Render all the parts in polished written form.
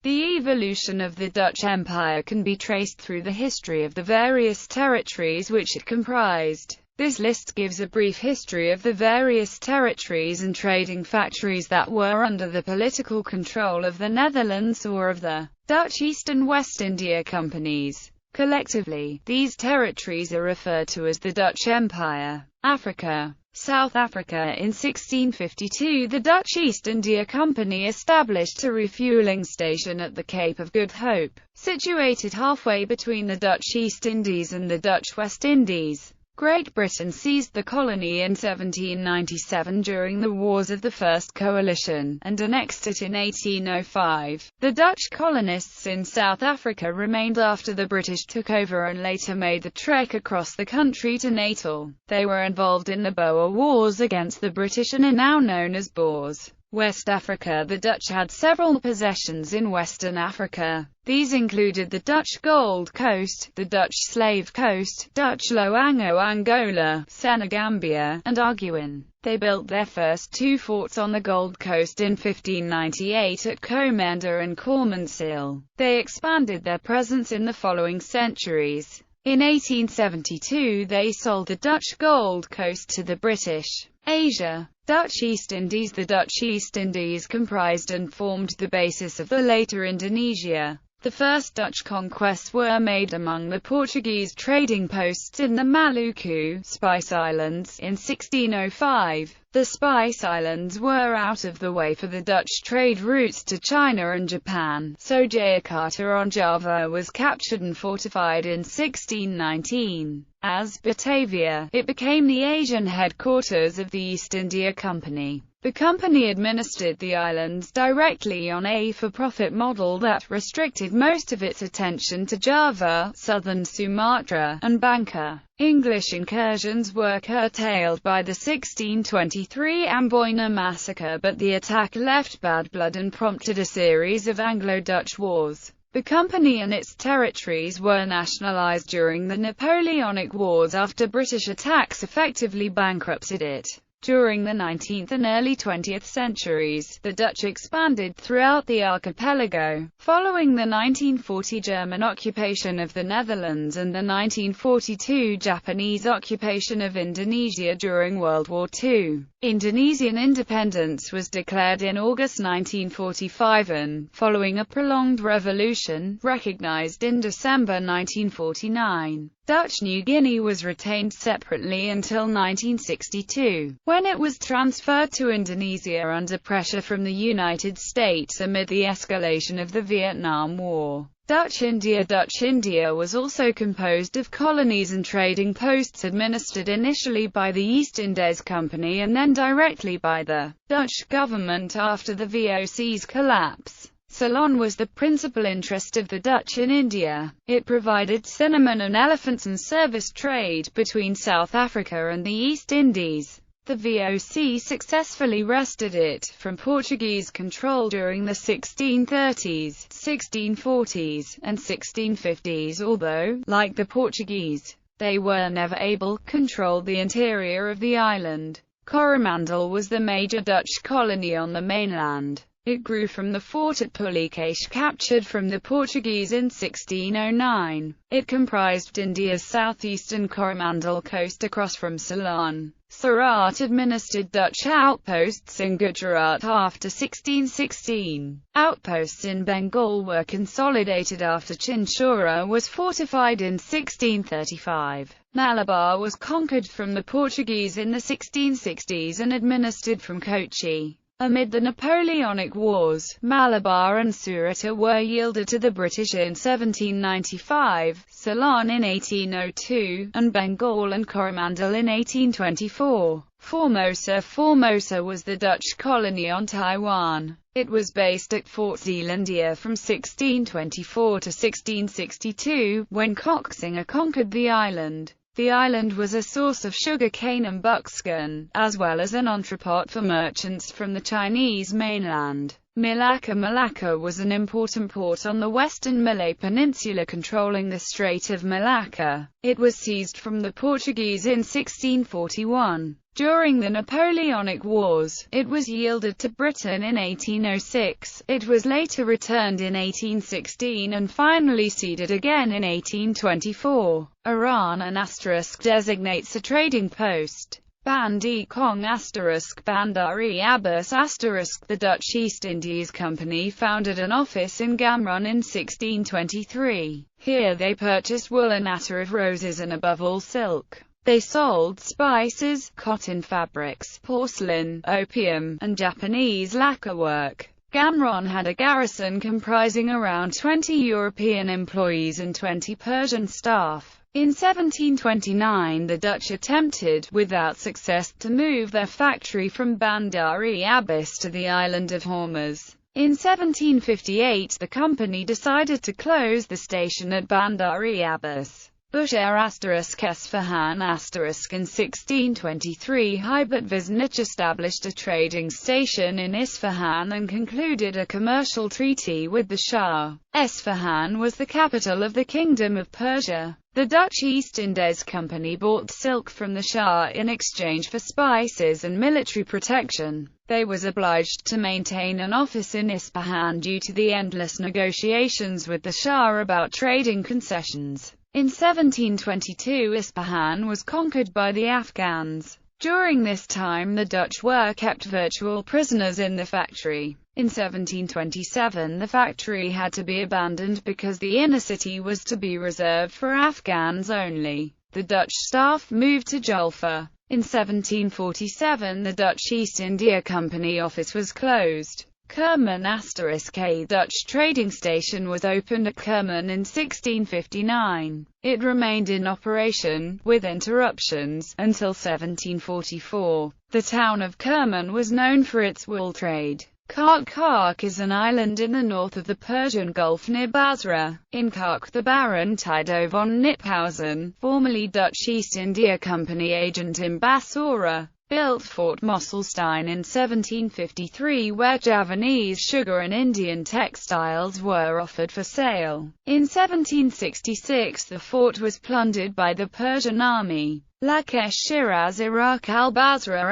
The evolution of the Dutch Empire can be traced through the history of the various territories which it comprised. This list gives a brief history of the various territories and trading factories that were under the political control of the Netherlands or of the Dutch East and West India Companies. Collectively, these territories are referred to as the Dutch Empire. Africa. South Africa. In 1652, the Dutch East India Company established a refueling station at the Cape of Good Hope, situated halfway between the Dutch East Indies and the Dutch West Indies. Great Britain seized the colony in 1797 during the Wars of the First Coalition, and annexed it in 1805. The Dutch colonists in South Africa remained after the British took over and later made the trek across the country to Natal. They were involved in the Boer Wars against the British and are now known as Boers. West Africa. The Dutch had several possessions in Western Africa. These included the Dutch Gold Coast, the Dutch Slave Coast, Dutch Loango, Angola, Senegambia, and Arguin. They built their first two forts on the Gold Coast in 1598 at Coromandel and Coromandel. They expanded their presence in the following centuries. In 1872 they sold the Dutch Gold Coast to the British. Asia. Dutch East Indies. The Dutch East Indies comprised and formed the basis of the later Indonesia. The first Dutch conquests were made among the Portuguese trading posts in the Maluku, Spice Islands, in 1605. The Spice Islands were out of the way for the Dutch trade routes to China and Japan, so Jakarta on Java was captured and fortified in 1619. As Batavia, it became the Asian headquarters of the East India Company. The company administered the islands directly on a for-profit model that restricted most of its attention to Java, southern Sumatra, and Bangka. English incursions were curtailed by the 1623 Amboina massacre, but the attack left bad blood and prompted a series of Anglo-Dutch wars. The company and its territories were nationalized during the Napoleonic Wars after British attacks effectively bankrupted it. During the 19th and early 20th centuries, the Dutch expanded throughout the archipelago. Following the 1940 German occupation of the Netherlands and the 1942 Japanese occupation of Indonesia during World War II, Indonesian independence was declared in August 1945 and, following a prolonged revolution, recognized in December 1949. Dutch New Guinea was retained separately until 1962, when it was transferred to Indonesia under pressure from the United States amid the escalation of the Vietnam War. Dutch India was also composed of colonies and trading posts administered initially by the East Indies Company and then directly by the Dutch government after the VOC's collapse. Ceylon was the principal interest of the Dutch in India. It provided cinnamon and elephants and service trade between South Africa and the East Indies. The VOC successfully wrested it from Portuguese control during the 1630s, 1640s, and 1650s, although, like the Portuguese, they were never able to control the interior of the island. Coromandel was the major Dutch colony on the mainland. It grew from the fort at Pulicache captured from the Portuguese in 1609. It comprised India's southeastern Coromandel coast across from Ceylon. Surat administered Dutch outposts in Gujarat after 1616. Outposts in Bengal were consolidated after Chinchorro was fortified in 1635. Malabar was conquered from the Portuguese in the 1660s and administered from Kochi. Amid the Napoleonic Wars, Malabar and Surat were yielded to the British in 1795, Ceylon in 1802, and Bengal and Coromandel in 1824. Formosa was the Dutch colony on Taiwan. It was based at Fort Zeelandia from 1624 to 1662, when Koxinga conquered the island. The island was a source of sugar cane and buckskin, as well as an entrepot for merchants from the Chinese mainland. Malacca was an important port on the western Malay Peninsula controlling the Strait of Malacca. It was seized from the Portuguese in 1641. During the Napoleonic Wars, it was yielded to Britain in 1806, it was later returned in 1816 and finally ceded again in 1824. Iran * designates a trading post. Bandi Kong * Bandar-e Abbas * The Dutch East Indies Company founded an office in Gamron in 1623. Here they purchased wool and attar of roses and above all silk. They sold spices, cotton fabrics, porcelain, opium, and Japanese lacquer work. Gamron had a garrison comprising around 20 European employees and 20 Persian staff. In 1729 the Dutch attempted, without success, to move their factory from Bandar-e Abbas to the island of Hormuz. In 1758 the company decided to close the station at Bandar-e Abbas. Bushehr * Esfahan * in 1623 Heibat Viznich established a trading station in Isfahan and concluded a commercial treaty with the Shah. Isfahan was the capital of the Kingdom of Persia. The Dutch East Indies Company bought silk from the Shah in exchange for spices and military protection. They was obliged to maintain an office in Isfahan due to the endless negotiations with the Shah about trading concessions. In 1722 Isfahan was conquered by the Afghans. During this time the Dutch were kept virtual prisoners in the factory. In 1727 the factory had to be abandoned because the inner city was to be reserved for Afghans only. The Dutch staff moved to Julfa. In 1747 the Dutch East India Company office was closed. Kerman * A Dutch trading station was opened at Kerman in 1659. It remained in operation, with interruptions, until 1744. The town of Kerman was known for its wool trade. Kark is an island in the north of the Persian Gulf near Basra. In Kark the Baron Tito von Kniphausen, formerly Dutch East India Company agent in Basora, built Fort Mosselstein in 1753 where Javanese sugar and Indian textiles were offered for sale. In 1766 the fort was plundered by the Persian army. Lakesh Shiraz Iraq al-Basra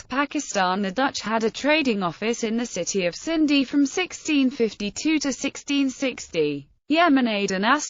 * Pakistan. The Dutch had a trading office in the city of Sindhi from 1652 to 1660. Yemen Aden * on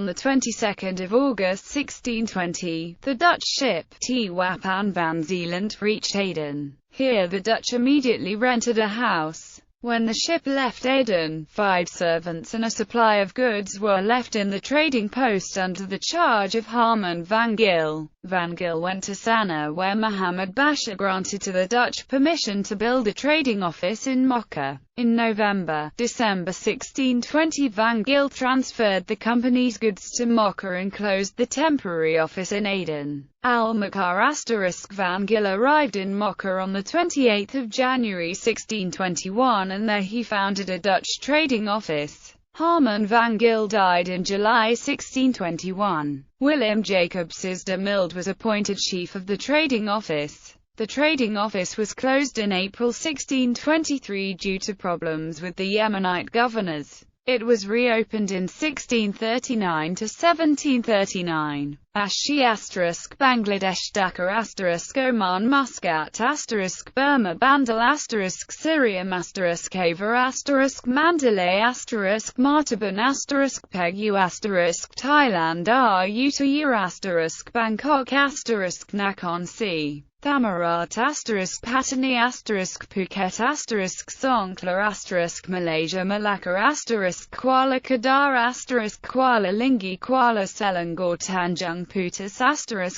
the 22nd of August 1620, the Dutch ship Twapan van Zeeland reached Aden. Here the Dutch immediately rented a house. When the ship left Aden, 5 servants and a supply of goods were left in the trading post under the charge of Harman van Gil. Van Gil went to Sanaa where Muhammad Basha granted to the Dutch permission to build a trading office in Mocha. In December 1620 Van Gil transferred the company's goods to Mocha and closed the temporary office in Aden. Al-Makar * Van Gil arrived in Mocha on 28 January 1621 and there he founded a Dutch trading office. Harman van Gil died in July 1621. Willem Jacobs de Mild was appointed chief of the trading office. The trading office was closed in April 1623 due to problems with the Yemenite governors. It was reopened in 1639 to 1739. Ashi * Bangladesh Dhaka * Oman Muscat * Burma Bandel * Syriam * Ava * Mandalay * Martaban * Pegu * Thailand Ayutthaya * Bangkok * Nakhon Si Thammarat * Patani * Phuket * Songkhla * Malaysia Malacca * Kuala Kadar * Kuala Lingi Kuala Selangor Tanjung Putus *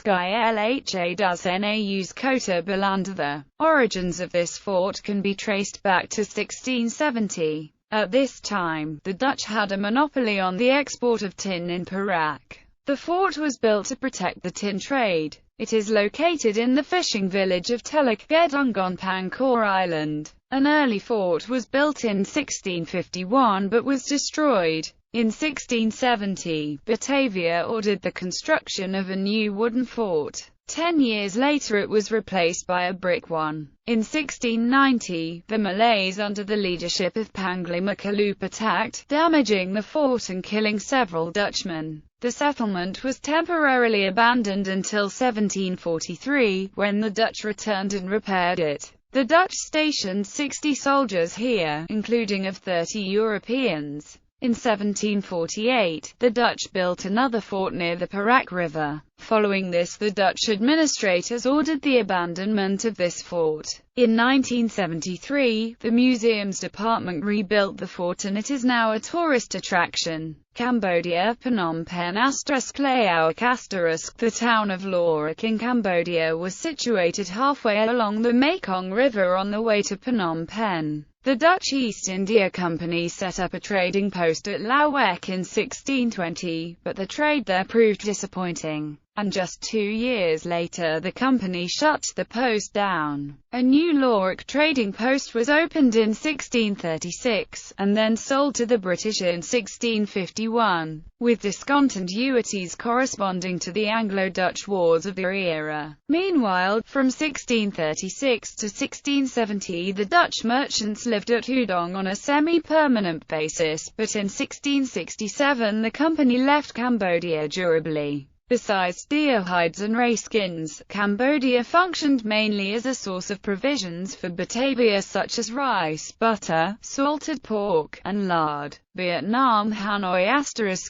Ilha das Naus Kota Belanda. The origins of this fort can be traced back to 1670. At this time, the Dutch had a monopoly on the export of tin in Perak. The fort was built to protect the tin trade. It is located in the fishing village of Teluk Gedong on Pankor Island. An early fort was built in 1651 but was destroyed. In 1670, Batavia ordered the construction of a new wooden fort. 10 years later it was replaced by a brick one. In 1690, the Malays under the leadership of Panglima Kalup attacked, damaging the fort and killing several Dutchmen. The settlement was temporarily abandoned until 1743, when the Dutch returned and repaired it. The Dutch stationed 60 soldiers here, including of 30 Europeans. In 1748, the Dutch built another fort near the Perak River. Following this, the Dutch administrators ordered the abandonment of this fort. In 1973, the museums department rebuilt the fort and it is now a tourist attraction. Cambodia, Phnom Penh *Laos*. The town of Lorak in Cambodia was situated halfway along the Mekong River on the way to Phnom Penh. The Dutch East India Company set up a trading post at Lorak in 1620, but the trade there proved disappointing, and just 2 years later the company shut the post down. A new Lorak trading post was opened in 1636, and then sold to the British in 1651, with discontinuities corresponding to the Anglo-Dutch Wars of the era. Meanwhile, from 1636 to 1670 the Dutch merchants lived at Hudong on a semi-permanent basis, but in 1667 the company left Cambodia durably. Besides deer hides and ray skins, Cambodia functioned mainly as a source of provisions for Batavia such as rice, butter, salted pork, and lard. Vietnam Hanoi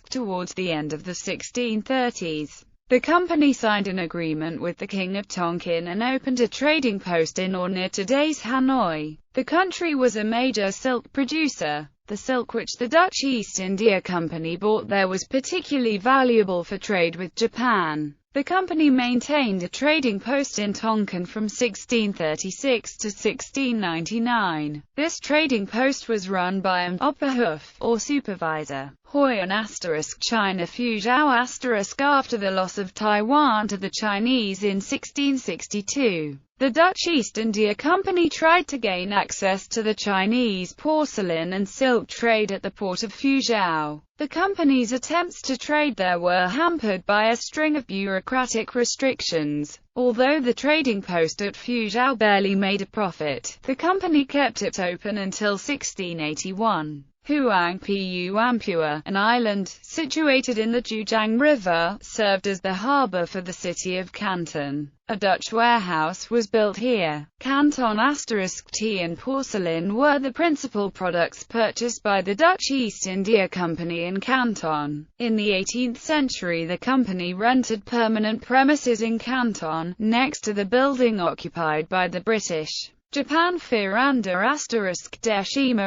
* towards the end of the 1630s. The company signed an agreement with the King of Tonkin and opened a trading post in or near today's Hanoi. The country was a major silk producer. The silk which the Dutch East India Company bought there was particularly valuable for trade with Japan. The company maintained a trading post in Tonkin from 1636 to 1699. This trading post was run by an oberhof, or supervisor. Huiyin * China Fuzhou * after the loss of Taiwan to the Chinese in 1662. The Dutch East India Company tried to gain access to the Chinese porcelain and silk trade at the port of Fuzhou. The company's attempts to trade there were hampered by a string of bureaucratic restrictions. Although the trading post at Fuzhou barely made a profit, the company kept it open until 1681. Huang Pu Ampua, an island, situated in the Zhujiang River, served as the harbour for the city of Canton. A Dutch warehouse was built here. Canton * tea and porcelain were the principal products purchased by the Dutch East India Company in Canton. In the 18th century the company rented permanent premises in Canton, next to the building occupied by the British. Japan Firanda * Deshima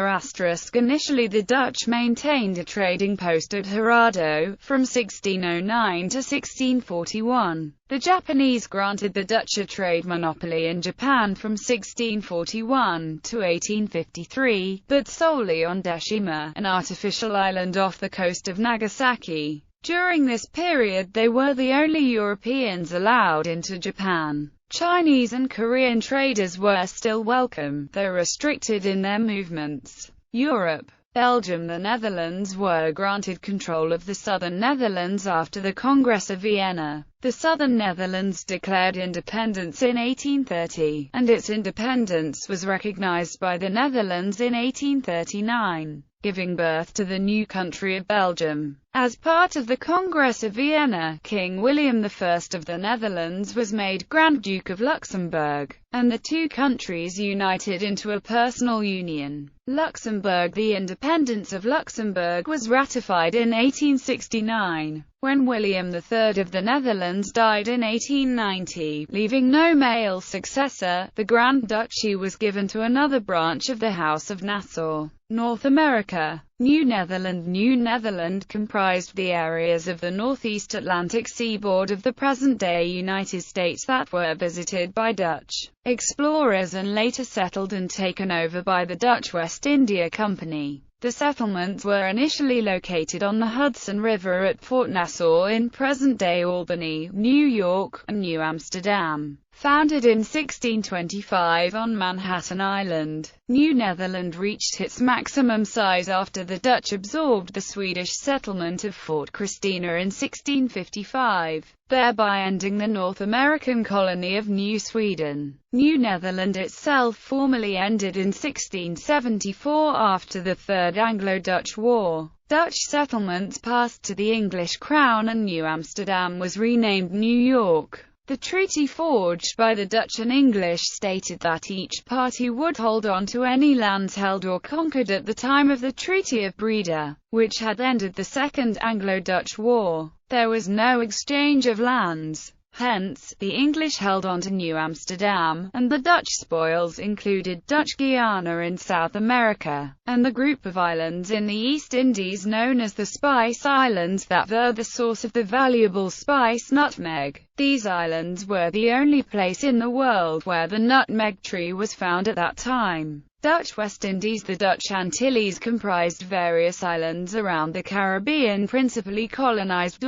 * Initially the Dutch maintained a trading post at Hirado, from 1609 to 1641. The Japanese granted the Dutch a trade monopoly in Japan from 1641 to 1853, but solely on Deshima, an artificial island off the coast of Nagasaki. During this period they were the only Europeans allowed into Japan. Chinese and Korean traders were still welcome, though restricted in their movements. Europe, Belgium, the Netherlands were granted control of the southern Netherlands after the Congress of Vienna. The southern Netherlands declared independence in 1830, and its independence was recognized by the Netherlands in 1839, giving birth to the new country of Belgium. As part of the Congress of Vienna, King William I of the Netherlands was made Grand Duke of Luxembourg, and the two countries united into a personal union. Luxembourg. The independence of Luxembourg was ratified in 1869. When William III of the Netherlands died in 1890, leaving no male successor, the Grand Duchy was given to another branch of the House of Nassau. North America. New Netherland. New Netherland comprised the areas of the northeast Atlantic seaboard of the present-day United States that were visited by Dutch explorers and later settled and taken over by the Dutch West India Company. The settlements were initially located on the Hudson River at Fort Nassau in present-day Albany, New York, and New Amsterdam. Founded in 1625 on Manhattan Island, New Netherland reached its maximum size after the Dutch absorbed the Swedish settlement of Fort Christina in 1655, thereby ending the North American colony of New Sweden. New Netherland itself formally ended in 1674 after the Third Anglo-Dutch War. Dutch settlements passed to the English Crown and New Amsterdam was renamed New York. The treaty forged by the Dutch and English stated that each party would hold on to any lands held or conquered at the time of the Treaty of Breda, which had ended the Second Anglo-Dutch War. There was no exchange of lands. Hence, the English held on to New Amsterdam, and the Dutch spoils included Dutch Guiana in South America, and the group of islands in the East Indies known as the Spice Islands that were the source of the valuable spice nutmeg. These islands were the only place in the world where the nutmeg tree was found at that time. Dutch West Indies. The Dutch Antilles comprised various islands around the Caribbean, principally colonized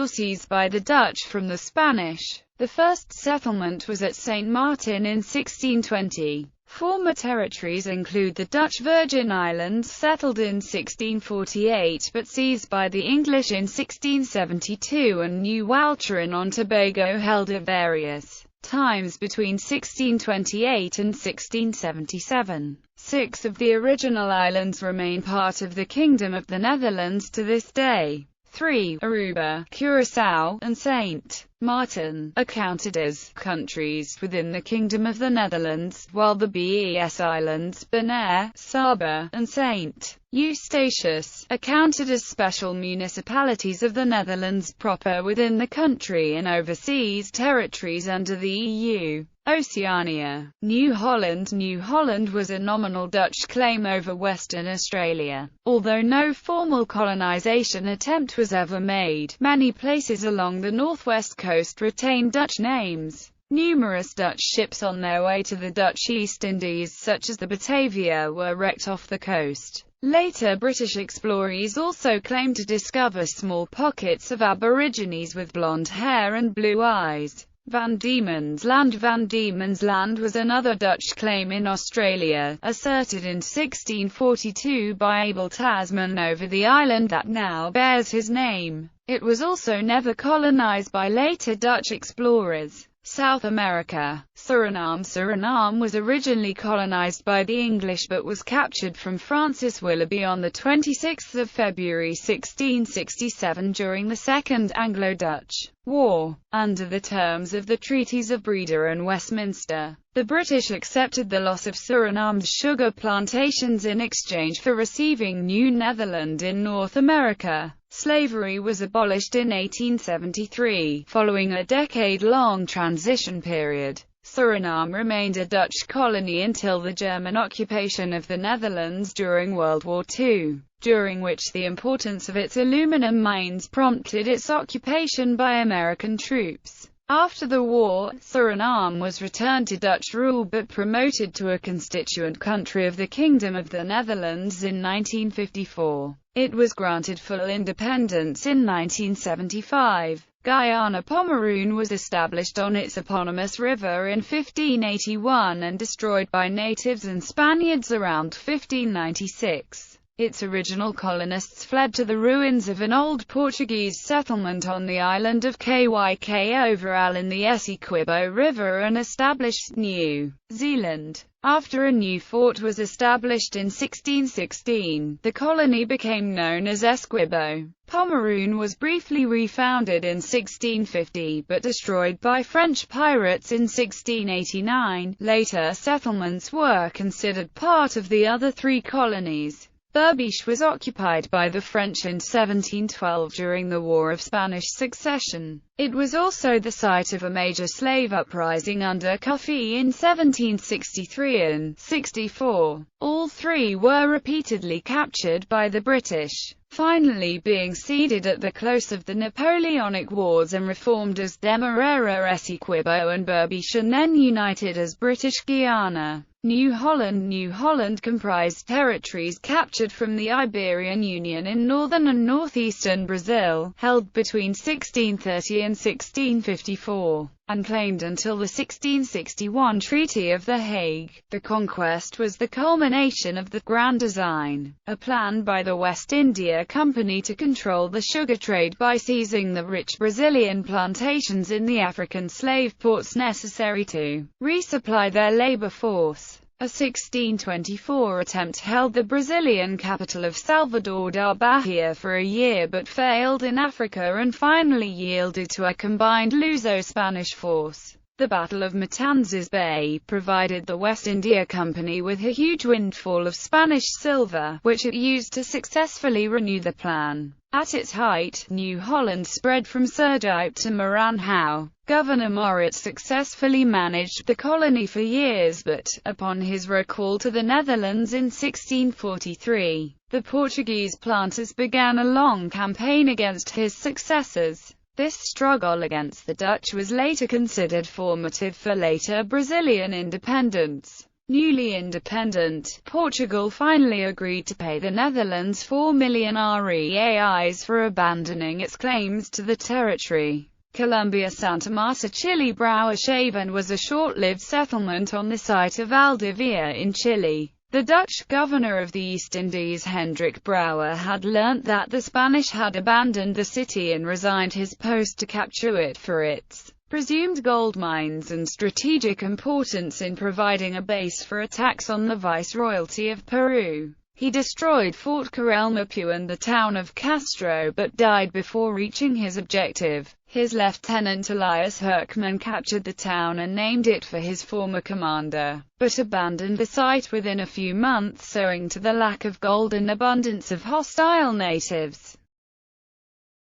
by the Dutch from the Spanish. The first settlement was at St. Martin in 1620. Former territories include the Dutch Virgin Islands, settled in 1648 but seized by the English in 1672, and New Walcheren on Tobago, held at various times between 1628 and 1677. 6 of the original islands remain part of the Kingdom of the Netherlands to this day. 3. Aruba, Curaçao, and St. Martin are counted as countries within the Kingdom of the Netherlands, while the BES Islands, Bonaire, Saba, and St. Eustatius are counted as special municipalities of the Netherlands proper within the country and overseas territories under the EU. Oceania. New Holland. New Holland was a nominal Dutch claim over Western Australia. Although no formal colonization attempt was ever made, many places along the northwest coast retained Dutch names. Numerous Dutch ships on their way to the Dutch East Indies, such as the Batavia, were wrecked off the coast. Later British explorers also claimed to discover small pockets of Aborigines with blonde hair and blue eyes. Van Diemen's Land. Van Diemen's Land was another Dutch claim in Australia, asserted in 1642 by Abel Tasman over the island that now bears his name. It was also never colonized by later Dutch explorers. South America. Suriname. Suriname was originally colonized by the English but was captured from Francis Willoughby on 26 February 1667 during the Second Anglo-Dutch War. Under the terms of the Treaties of Breda and Westminster, the British accepted the loss of Suriname's sugar plantations in exchange for receiving New Netherland in North America. Slavery was abolished in 1873, following a decade-long transition period. Suriname remained a Dutch colony until the German occupation of the Netherlands during World War II, during which the importance of its aluminum mines prompted its occupation by American troops. After the war, Suriname was returned to Dutch rule but promoted to a constituent country of the Kingdom of the Netherlands in 1954. It was granted full independence in 1975. Guyana. Pomeroon was established on its eponymous river in 1581 and destroyed by natives and Spaniards around 1596. Its original colonists fled to the ruins of an old Portuguese settlement on the island of Kyk-Overal in the Essequibo River and established New Zealand. After a new fort was established in 1616, the colony became known as Essequibo. Pomeroon was briefly refounded in 1650, but destroyed by French pirates in 1689. Later settlements were considered part of the other 3 colonies. Berbice was occupied by the French in 1712 during the War of Spanish Succession. It was also the site of a major slave uprising under Cuffy in 1763 and 64. All 3 were repeatedly captured by the British, finally being ceded at the close of the Napoleonic Wars and reformed as Demerara, Essequibo and Berbice, and then united as British Guiana. New Holland. New Holland comprised territories captured from the Iberian Union in northern and northeastern Brazil, held between 1630 and 1654. unclaimed until the 1661 Treaty of The Hague. The conquest was the culmination of the Grand Design, a plan by the West India Company to control the sugar trade by seizing the rich Brazilian plantations in the African slave ports necessary to resupply their labor force. A 1624 attempt held the Brazilian capital of Salvador da Bahia for a year but failed in Africa and finally yielded to a combined Luso-Spanish force. The Battle of Matanzas Bay provided the West India Company with a huge windfall of Spanish silver, which it used to successfully renew the plan. At its height, New Holland spread from Sergipe to Maranhão. Governor Moritz successfully managed the colony for years but, upon his recall to the Netherlands in 1643, the Portuguese planters began a long campaign against his successors. This struggle against the Dutch was later considered formative for later Brazilian independence. Newly independent, Portugal finally agreed to pay the Netherlands 4 million reais for abandoning its claims to the territory. Colombia Santa Marta Chile Brouwershaven was a short-lived settlement on the site of Valdivia in Chile. The Dutch governor of the East Indies Hendrik Brouwer had learnt that the Spanish had abandoned the city and resigned his post to capture it for its presumed gold mines and strategic importance in providing a base for attacks on the Viceroyalty of Peru. He destroyed Fort Carelmapu and the town of Castro but died before reaching his objective. His lieutenant Elias Herkman captured the town and named it for his former commander, but abandoned the site within a few months owing to the lack of gold and abundance of hostile natives.